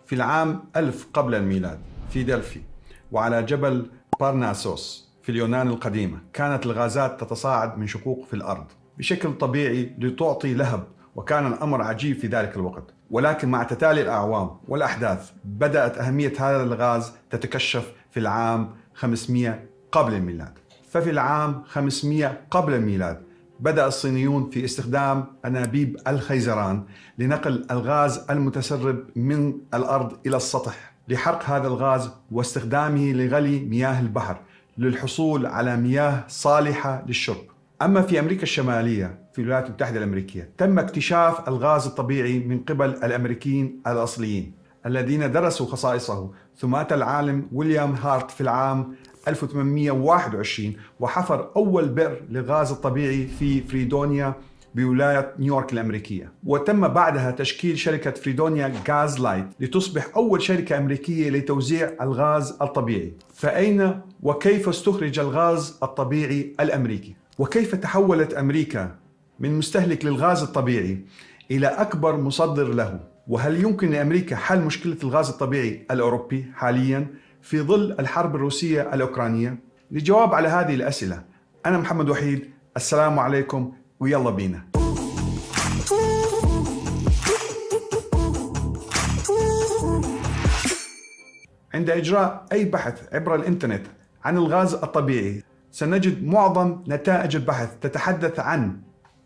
في العام 1000 قبل الميلاد في دلفي وعلى جبل بارناسوس في اليونان القديمة كانت الغازات تتصاعد من شقوق في الأرض بشكل طبيعي لتعطي لهب، وكان الأمر عجيب في ذلك الوقت. ولكن مع تتالي الأعوام والأحداث بدأت أهمية هذا الغاز تتكشف في العام 500 قبل الميلاد. ففي العام 500 قبل الميلاد بدأ الصينيون في استخدام أنابيب الخيزران لنقل الغاز المتسرب من الأرض إلى السطح لحرق هذا الغاز واستخدامه لغلي مياه البحر للحصول على مياه صالحة للشرب. أما في أمريكا الشمالية في الولايات المتحدة الأمريكية تم اكتشاف الغاز الطبيعي من قبل الأمريكيين الأصليين الذين درسوا خصائصه، ثم أتى العالم ويليام هارت في العام 1821 وحفر أول بئر للغاز الطبيعي في فريدونيا بولاية نيويورك الأمريكية. وتم بعدها تشكيل شركة فريدونيا غاز لايت لتصبح أول شركة أمريكية لتوزيع الغاز الطبيعي. فأين وكيف استخرج الغاز الطبيعي الأمريكي؟ وكيف تحولت أمريكا من مستهلك للغاز الطبيعي إلى أكبر مصدر له؟ وهل يمكن لأمريكا حل مشكلة الغاز الطبيعي الأوروبي حالياً في ظل الحرب الروسية الأوكرانية؟ للجواب على هذه الأسئلة أنا محمد وحيد، السلام عليكم ويلا بينا. عند إجراء أي بحث عبر الإنترنت عن الغاز الطبيعي سنجد معظم نتائج البحث تتحدث عن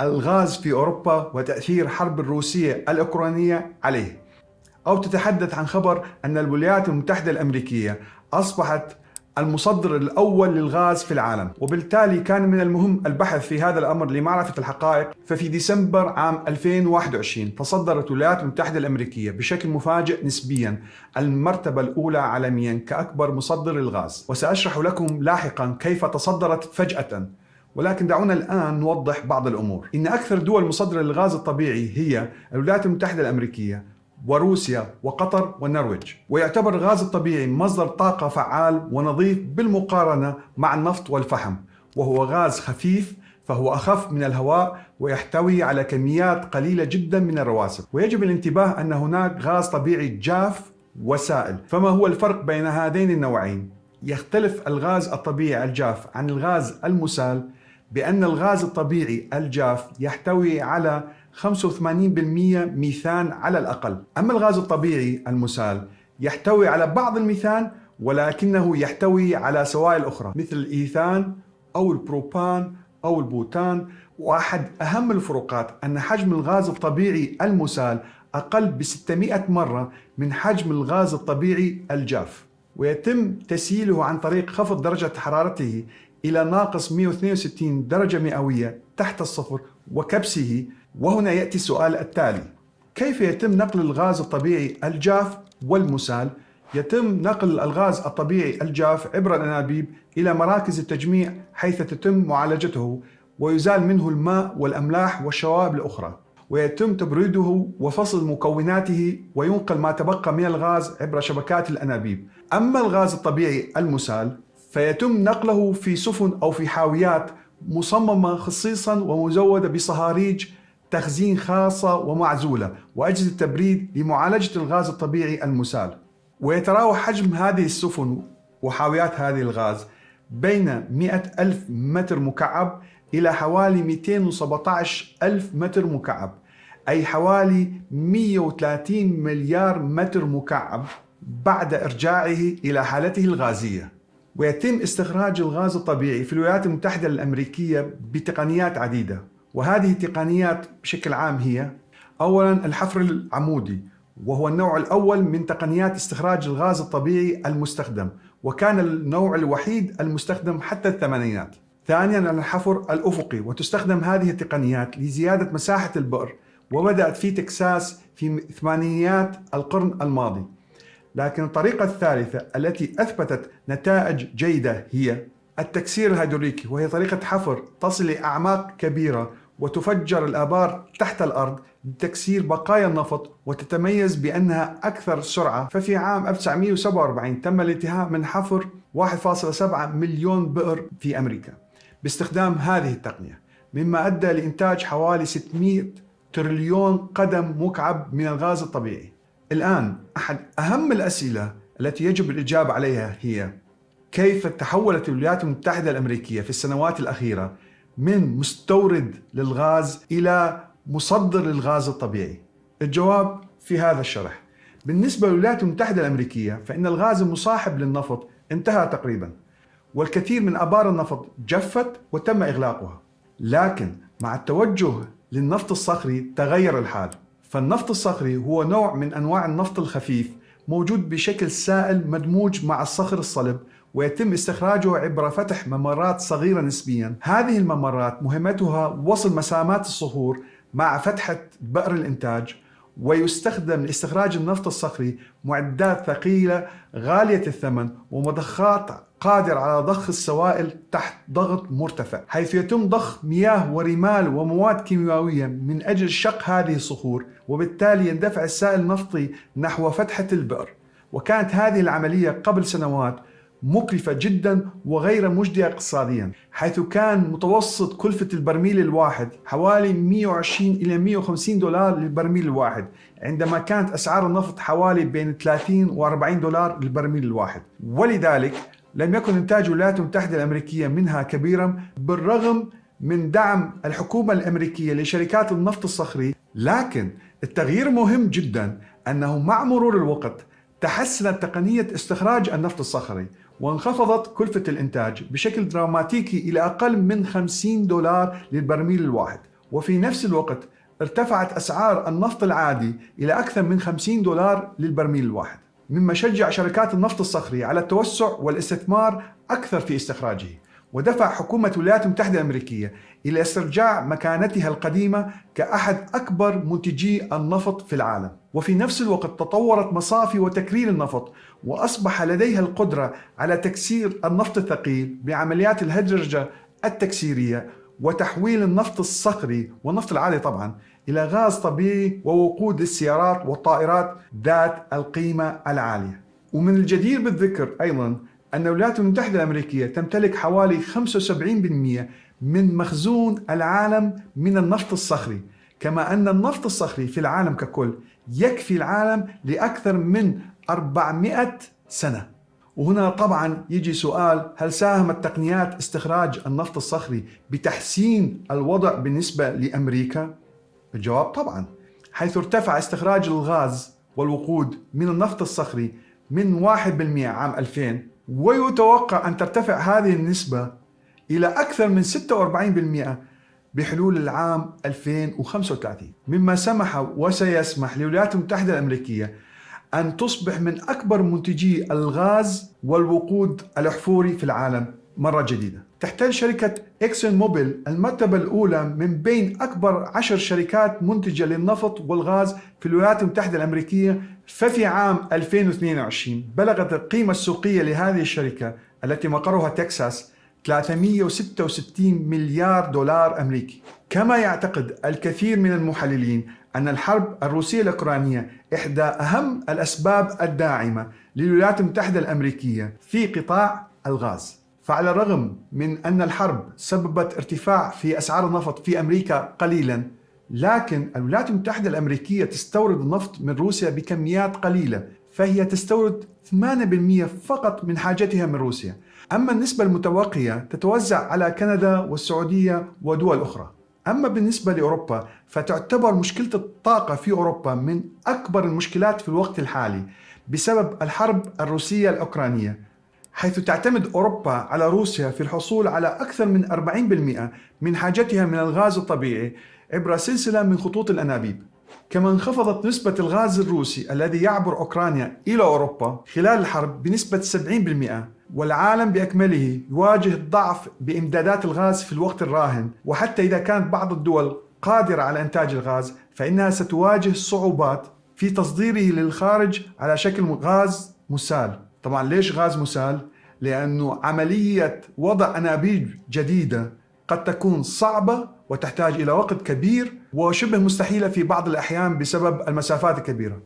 الغاز في أوروبا وتأثير حرب الروسية الأوكرانية عليه، أو تتحدث عن خبر أن الولايات المتحدة الأمريكية أصبحت المصدر الأول للغاز في العالم. وبالتالي كان من المهم البحث في هذا الأمر لمعرفة الحقائق. ففي ديسمبر عام 2021 تصدرت الولايات المتحدة الأمريكية بشكل مفاجئ نسبيا المرتبة الأولى عالميا كأكبر مصدر للغاز، وسأشرح لكم لاحقا كيف تصدرت فجأة. ولكن دعونا الآن نوضح بعض الأمور. إن أكثر دول مصدرة للغاز الطبيعي هي الولايات المتحدة الأمريكية وروسيا وقطر والنرويج. ويعتبر الغاز الطبيعي مصدر طاقة فعال ونظيف بالمقارنة مع النفط والفحم، وهو غاز خفيف فهو أخف من الهواء ويحتوي على كميات قليلة جدا من الرواسب. ويجب الانتباه أن هناك غاز طبيعي جاف وسائل. فما هو الفرق بين هذين النوعين؟ يختلف الغاز الطبيعي الجاف عن الغاز المسال بأن الغاز الطبيعي الجاف يحتوي على 85% ميثان على الأقل، أما الغاز الطبيعي المسال يحتوي على بعض الميثان ولكنه يحتوي على سوائل أخرى مثل الإيثان أو البروبان أو البوتان. وأحد أهم الفروقات أن حجم الغاز الطبيعي المسال أقل ب600 مرة من حجم الغاز الطبيعي الجاف، ويتم تسييله عن طريق خفض درجة حرارته إلى ناقص 162 درجة مئوية تحت الصفر وكبسه. وهنا يأتي السؤال التالي: كيف يتم نقل الغاز الطبيعي الجاف والمسال؟ يتم نقل الغاز الطبيعي الجاف عبر الأنابيب إلى مراكز التجميع حيث تتم معالجته ويزال منه الماء والأملاح والشوائب الأخرى، ويتم تبريده وفصل مكوناته وينقل ما تبقى من الغاز عبر شبكات الأنابيب. أما الغاز الطبيعي المسال فيتم نقله في سفن أو في حاويات مصممة خصيصا ومزودة بصهاريج تخزين خاصة ومعزولة وأجهزة تبريد لمعالجة الغاز الطبيعي المسال. ويتراوح حجم هذه السفن وحاويات هذه الغاز بين 100,000 متر مكعب إلى حوالي 217,000 متر مكعب، أي حوالي 130 مليار متر مكعب بعد إرجاعه إلى حالته الغازية. ويتم استخراج الغاز الطبيعي في الولايات المتحدة الأمريكية بتقنيات عديدة، وهذه التقنيات بشكل عام هي: أولاً الحفر العمودي، وهو النوع الأول من تقنيات استخراج الغاز الطبيعي المستخدم، وكان النوع الوحيد المستخدم حتى الثمانينات. ثانياً الحفر الأفقي، وتستخدم هذه التقنيات لزيادة مساحة البئر، وبدأت في تكساس في ثمانينيات القرن الماضي. لكن الطريقة الثالثة التي أثبتت نتائج جيدة هي التكسير الهيدروليكي، وهي طريقة حفر تصل لأعماق كبيرة وتفجر الآبار تحت الأرض لتكسير بقايا النفط، وتتميز بأنها أكثر سرعة. ففي عام 1947 تم الانتهاء من حفر 1.7 مليون بئر في أمريكا باستخدام هذه التقنية، مما أدى لإنتاج حوالي 600 تريليون قدم مكعب من الغاز الطبيعي. الآن أحد أهم الأسئلة التي يجب الإجابة عليها هي: كيف تحولت الولايات المتحدة الأمريكية في السنوات الأخيرة من مستورد للغاز إلى مصدر للغاز الطبيعي؟ الجواب في هذا الشرح. بالنسبة للولايات المتحدة الأمريكية فإن الغاز المصاحب للنفط انتهى تقريبا، والكثير من آبار النفط جفت وتم إغلاقها. لكن مع التوجه للنفط الصخري تغير الحال. فالنفط الصخري هو نوع من أنواع النفط الخفيف موجود بشكل سائل مدموج مع الصخر الصلب، ويتم استخراجه عبر فتح ممرات صغيرة نسبيا. هذه الممرات مهمتها وصل مسامات الصخور مع فتحة بئر الإنتاج، ويستخدم لاستخراج النفط الصخري معدات ثقيلة غالية الثمن ومضخات قادرة على ضخ السوائل تحت ضغط مرتفع، حيث يتم ضخ مياه ورمال ومواد كيميائية من أجل شق هذه الصخور، وبالتالي يندفع السائل النفطي نحو فتحة البئر. وكانت هذه العملية قبل سنوات مكلفة جدا وغير مجدية اقتصاديا، حيث كان متوسط كلفة البرميل الواحد حوالي 120 إلى 150 دولار للبرميل الواحد، عندما كانت أسعار النفط حوالي بين 30 و 40 دولار للبرميل الواحد. ولذلك لم يكن إنتاج الولايات المتحدة الأمريكية منها كبيرا بالرغم من دعم الحكومة الأمريكية لشركات النفط الصخري. لكن التغيير مهم جدا أنه مع مرور الوقت تحسنت تقنية استخراج النفط الصخري، وانخفضت كلفة الإنتاج بشكل دراماتيكي إلى أقل من 50 دولار للبرميل الواحد. وفي نفس الوقت ارتفعت أسعار النفط العادي إلى أكثر من 50 دولار للبرميل الواحد، مما شجع شركات النفط الصخري على التوسع والاستثمار أكثر في استخراجه، ودفع حكومة الولايات المتحدة الأمريكية إلى استرجاع مكانتها القديمة كأحد أكبر منتجي النفط في العالم. وفي نفس الوقت تطورت مصافي وتكرير النفط، وأصبح لديها القدرة على تكسير النفط الثقيل بعمليات الهدرجة التكسيرية، وتحويل النفط الصخري والنفط العادي طبعا إلى غاز طبيعي ووقود للسيارات والطائرات ذات القيمة العالية. ومن الجدير بالذكر أيضا أن الولايات المتحدة الأمريكية تمتلك حوالي 75% من مخزون العالم من النفط الصخري، كما أن النفط الصخري في العالم ككل يكفي العالم لأكثر من 400 سنة. وهنا طبعا يجي سؤال: هل ساهمت تقنيات استخراج النفط الصخري بتحسين الوضع بالنسبة لأمريكا؟ الجواب طبعا، حيث ارتفع استخراج الغاز والوقود من النفط الصخري من 1% عام 2000، ويتوقع أن ترتفع هذه النسبة إلى أكثر من 46% بحلول العام 2035، مما سمح وسيسمح للولايات المتحدة الأمريكية أن تصبح من أكبر منتجي الغاز والوقود الأحفوري في العالم مرة جديدة. تحتل شركة إكسون موبيل المرتبة الأولى من بين أكبر 10 شركات منتجة للنفط والغاز في الولايات المتحدة الأمريكية. ففي عام 2022 بلغت القيمة السوقية لهذه الشركة التي مقرها تكساس 366 مليار دولار أمريكي. كما يعتقد الكثير من المحللين أن الحرب الروسية الأوكرانية إحدى أهم الأسباب الداعمة للولايات المتحدة الأمريكية في قطاع الغاز. فعلى الرغم من أن الحرب سببت ارتفاع في أسعار النفط في أمريكا قليلا، لكن الولايات المتحدة الأمريكية تستورد النفط من روسيا بكميات قليلة، فهي تستورد 8% فقط من حاجتها من روسيا. أما النسبة المتبقية تتوزع على كندا والسعودية ودول أخرى. أما بالنسبة لأوروبا فتعتبر مشكلة الطاقة في أوروبا من أكبر المشكلات في الوقت الحالي بسبب الحرب الروسية الأوكرانية، حيث تعتمد أوروبا على روسيا في الحصول على أكثر من 40% من حاجتها من الغاز الطبيعي عبر سلسلة من خطوط الأنابيب. كما انخفضت نسبة الغاز الروسي الذي يعبر أوكرانيا إلى أوروبا خلال الحرب بنسبة 70%، والعالم بأكمله يواجه ضعف بإمدادات الغاز في الوقت الراهن. وحتى إذا كانت بعض الدول قادرة على إنتاج الغاز فإنها ستواجه صعوبات في تصديره للخارج على شكل غاز مسال. طبعا ليش غاز مسال؟ لأنه عملية وضع أنابيب جديدة قد تكون صعبة وتحتاج إلى وقت كبير وشبه مستحيلة في بعض الأحيان بسبب المسافات الكبيرة،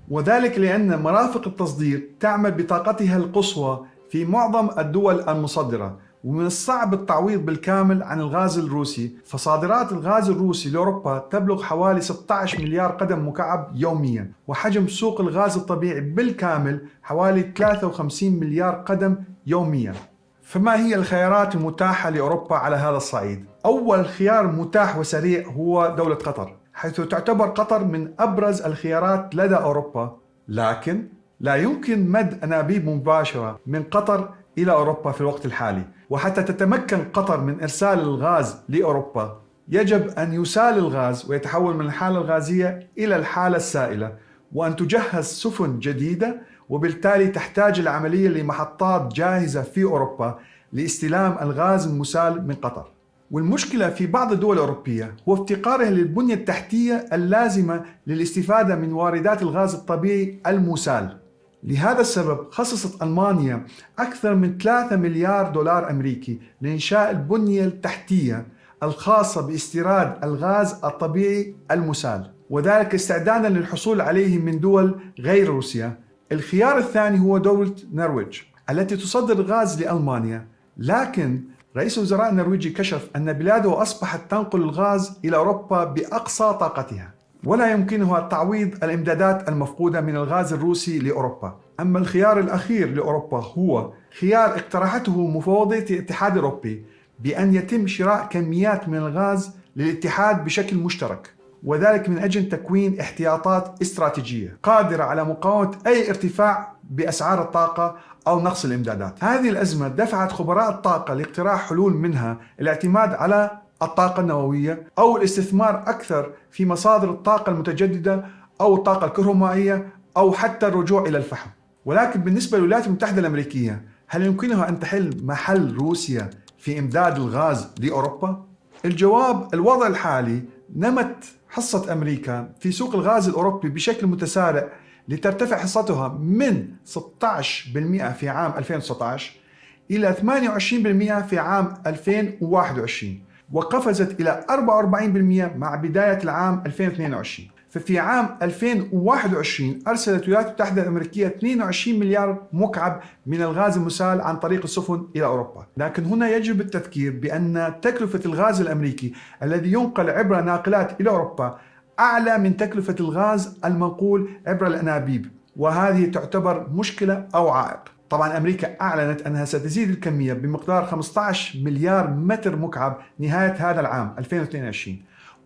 وذلك لأن مرافق التصدير تعمل بطاقتها القصوى في معظم الدول المصدرة، ومن الصعب التعويض بالكامل عن الغاز الروسي، فصادرات الغاز الروسي لأوروبا تبلغ حوالي 16 مليار قدم مكعب يوميا، وحجم سوق الغاز الطبيعي بالكامل حوالي 53 مليار قدم يوميا. فما هي الخيارات المتاحة لأوروبا على هذا الصعيد؟ أول خيار متاح وسريع هو دولة قطر، حيث تعتبر قطر من أبرز الخيارات لدى أوروبا، لكن لا يمكن مد أنابيب مباشرة من قطر إلى أوروبا في الوقت الحالي. وحتى تتمكن قطر من إرسال الغاز لأوروبا يجب أن يسال الغاز ويتحول من الحالة الغازية إلى الحالة السائلة، وأن تجهز سفن جديدة، وبالتالي تحتاج العملية لمحطات جاهزة في أوروبا لاستلام الغاز المسال من قطر. والمشكلة في بعض الدول الأوروبية هو افتقارها للبنية التحتية اللازمة للاستفادة من واردات الغاز الطبيعي المسال. لهذا السبب خصصت ألمانيا أكثر من 3 مليار دولار أمريكي لإنشاء البنية التحتية الخاصة باستيراد الغاز الطبيعي المسال، وذلك استعدادا للحصول عليه من دول غير روسيا. الخيار الثاني هو دولة النرويج التي تصدر الغاز لألمانيا، لكن رئيس الوزراء النرويجي كشف أن بلاده أصبحت تنقل الغاز إلى أوروبا بأقصى طاقتها، ولا يمكنها تعويض الإمدادات المفقودة من الغاز الروسي لأوروبا. أما الخيار الأخير لأوروبا هو خيار اقترحته مفوضية الاتحاد الأوروبي بأن يتم شراء كميات من الغاز للاتحاد بشكل مشترك، وذلك من أجل تكوين احتياطات استراتيجية قادرة على مقاومة أي ارتفاع بأسعار الطاقة أو نقص الإمدادات. هذه الأزمة دفعت خبراء الطاقة لاقتراح حلول، منها الاعتماد على الطاقة النووية أو الاستثمار أكثر في مصادر الطاقة المتجددة أو الطاقة الكهرومائية أو حتى الرجوع إلى الفحم. ولكن بالنسبة للولايات المتحدة الأمريكية، هل يمكنها أن تحل محل روسيا في إمداد الغاز لأوروبا؟ الجواب: الوضع الحالي نمت حصة أمريكا في سوق الغاز الأوروبي بشكل متسارع لترتفع حصتها من 16% في عام 2019 إلى 28% في عام 2021، وقفزت إلى 44% مع بداية العام 2022. ففي عام 2021 أرسلت الولايات المتحدة الأمريكية 22 مليار مكعب من الغاز المسال عن طريق السفن إلى أوروبا. لكن هنا يجب التذكير بأن تكلفة الغاز الأمريكي الذي ينقل عبر ناقلات إلى أوروبا أعلى من تكلفة الغاز المنقول عبر الأنابيب، وهذه تعتبر مشكلة أو عائق. طبعا أمريكا أعلنت أنها ستزيد الكمية بمقدار 15 مليار متر مكعب نهاية هذا العام 2022،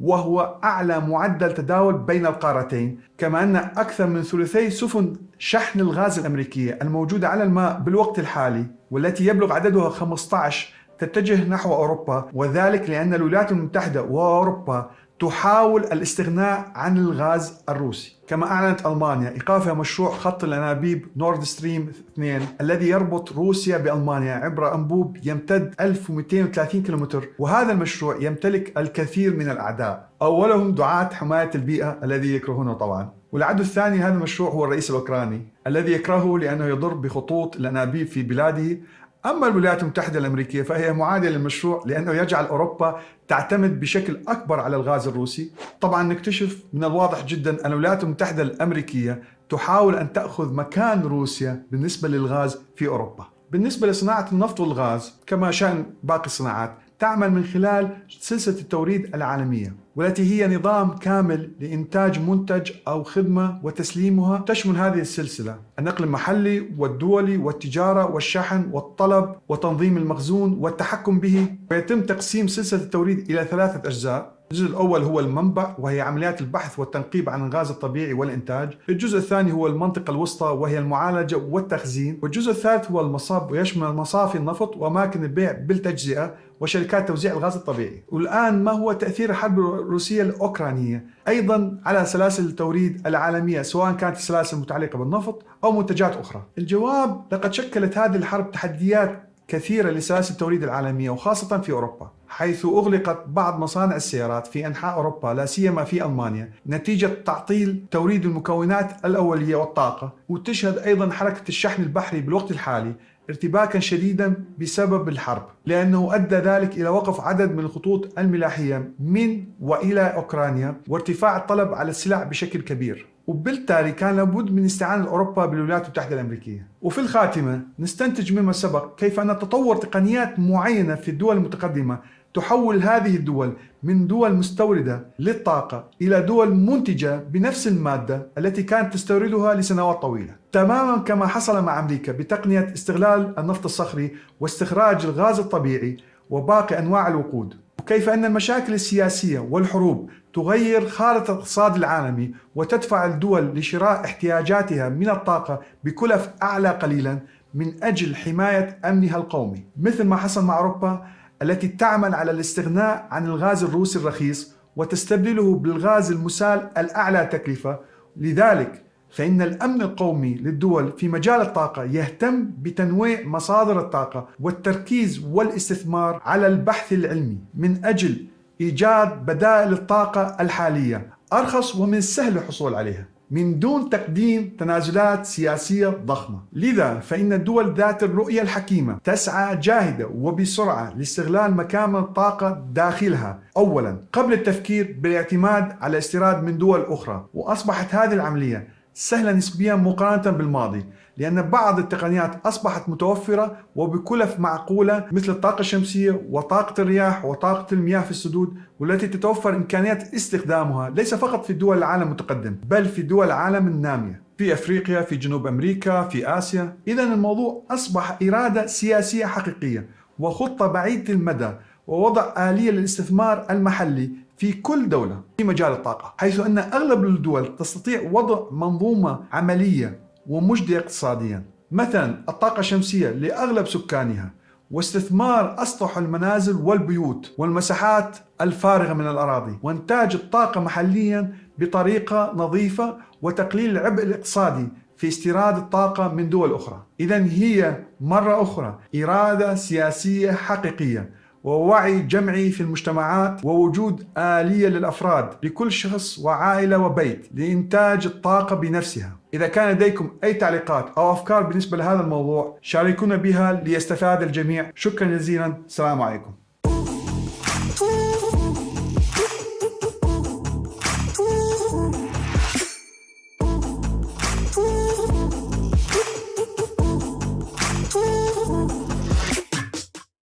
وهو أعلى معدل تداول بين القارتين. كما أن أكثر من ثلثي سفن شحن الغاز الأمريكية الموجودة على الماء بالوقت الحالي، والتي يبلغ عددها 15، تتجه نحو أوروبا، وذلك لأن الولايات المتحدة وأوروبا تحاول الاستغناء عن الغاز الروسي. كما أعلنت ألمانيا إيقافها مشروع خط الأنابيب نورد ستريم 2 الذي يربط روسيا بألمانيا عبر أنبوب يمتد 1230 كيلومتر، وهذا المشروع يمتلك الكثير من الأعداء، أولهم دعاة حماية البيئة الذي يكرهونه طبعا. والعدو الثاني هذا المشروع هو الرئيس الأوكراني الذي يكرهه لأنه يضر بخطوط الأنابيب في بلاده. أما الولايات المتحدة الأمريكية فهي معادية للمشروع لأنه يجعل أوروبا تعتمد بشكل أكبر على الغاز الروسي. طبعا نكتشف من الواضح جدا أن الولايات المتحدة الأمريكية تحاول أن تأخذ مكان روسيا بالنسبة للغاز في أوروبا. بالنسبة لصناعة النفط والغاز كما شأن باقي الصناعات، تعمل من خلال سلسلة التوريد العالمية، والتي هي نظام كامل لإنتاج منتج أو خدمة وتسليمها. تشمل هذه السلسلة النقل المحلي والدولي والتجارة والشحن والطلب وتنظيم المخزون والتحكم به. ويتم تقسيم سلسلة التوريد إلى 3 أجزاء. الجزء الأول هو المنبع، وهي عمليات البحث والتنقيب عن الغاز الطبيعي والإنتاج. الجزء الثاني هو المنطقة الوسطى، وهي المعالجة والتخزين. والجزء الثالث هو المصب، ويشمل مصافي النفط وأماكن البيع بالتجزئة وشركات توزيع الغاز الطبيعي. والآن ما هو تأثير الحرب الروسية الأوكرانية أيضا على سلاسل التوريد العالمية، سواء كانت السلاسل المتعلقة بالنفط أو منتجات أخرى؟ الجواب: لقد شكلت هذه الحرب تحديات كثيرة لسلاسل التوريد العالمية، وخاصة في أوروبا، حيث أغلقت بعض مصانع السيارات في أنحاء أوروبا لا سيما في ألمانيا نتيجة تعطيل توريد المكونات الأولية والطاقة. وتشهد أيضا حركة الشحن البحري بالوقت الحالي ارتباكا شديدا بسبب الحرب، لأنه أدى ذلك إلى وقف عدد من الخطوط الملاحية من وإلى أوكرانيا، وارتفاع الطلب على السلع بشكل كبير. وبالتالي كان لابد من استعانة أوروبا بالولايات المتحدة الأمريكية. وفي الخاتمة نستنتج مما سبق كيف أن تطور تقنيات معينة في الدول المتقدمة تحول هذه الدول من دول مستوردة للطاقة إلى دول منتجة بنفس المادة التي كانت تستوردها لسنوات طويلة، تماما كما حصل مع أمريكا بتقنية استغلال النفط الصخري واستخراج الغاز الطبيعي وباقي أنواع الوقود. وكيف أن المشاكل السياسية والحروب تغير خارطة الاقتصاد العالمي وتدفع الدول لشراء احتياجاتها من الطاقة بكلف أعلى قليلا من أجل حماية أمنها القومي، مثل ما حصل مع أوروبا التي تعمل على الاستغناء عن الغاز الروسي الرخيص وتستبدله بالغاز المسال الأعلى تكلفة. لذلك فإن الأمن القومي للدول في مجال الطاقة يهتم بتنويع مصادر الطاقة والتركيز والاستثمار على البحث العلمي من أجل إيجاد بدائل الطاقة الحالية أرخص ومن السهل الحصول عليها من دون تقديم تنازلات سياسية ضخمة. لذا فإن الدول ذات الرؤية الحكيمة تسعى جاهدة وبسرعة لاستغلال مكامن الطاقة داخلها أولا قبل التفكير بالاعتماد على استيراد من دول أخرى. وأصبحت هذه العملية سهلة نسبيا مقارنة بالماضي، لأن بعض التقنيات أصبحت متوفرة وبكلف معقولة مثل الطاقة الشمسية وطاقة الرياح وطاقة المياه في السدود، والتي تتوفر إمكانيات استخدامها ليس فقط في دول العالم المتقدم بل في دول العالم النامية، في أفريقيا، في جنوب أمريكا، في آسيا. إذا الموضوع أصبح إرادة سياسية حقيقية وخطة بعيدة المدى ووضع آلية للاستثمار المحلي في كل دولة في مجال الطاقة، حيث أن أغلب الدول تستطيع وضع منظومة عملية ومجدية اقتصاديا، مثلا الطاقة الشمسية لأغلب سكانها، واستثمار أسطح المنازل والبيوت والمساحات الفارغة من الأراضي، وإنتاج الطاقة محليا بطريقة نظيفة، وتقليل العبء الاقتصادي في استيراد الطاقة من دول أخرى. إذن هي مرة أخرى إرادة سياسية حقيقية ووعي جمعي في المجتمعات ووجود آلية للأفراد لكل شخص وعائلة وبيت لإنتاج الطاقة بنفسها. إذا كان لديكم أي تعليقات أو أفكار بالنسبة لهذا الموضوع شاركونا بها ليستفاد الجميع. شكرا جزيلا. السلام عليكم.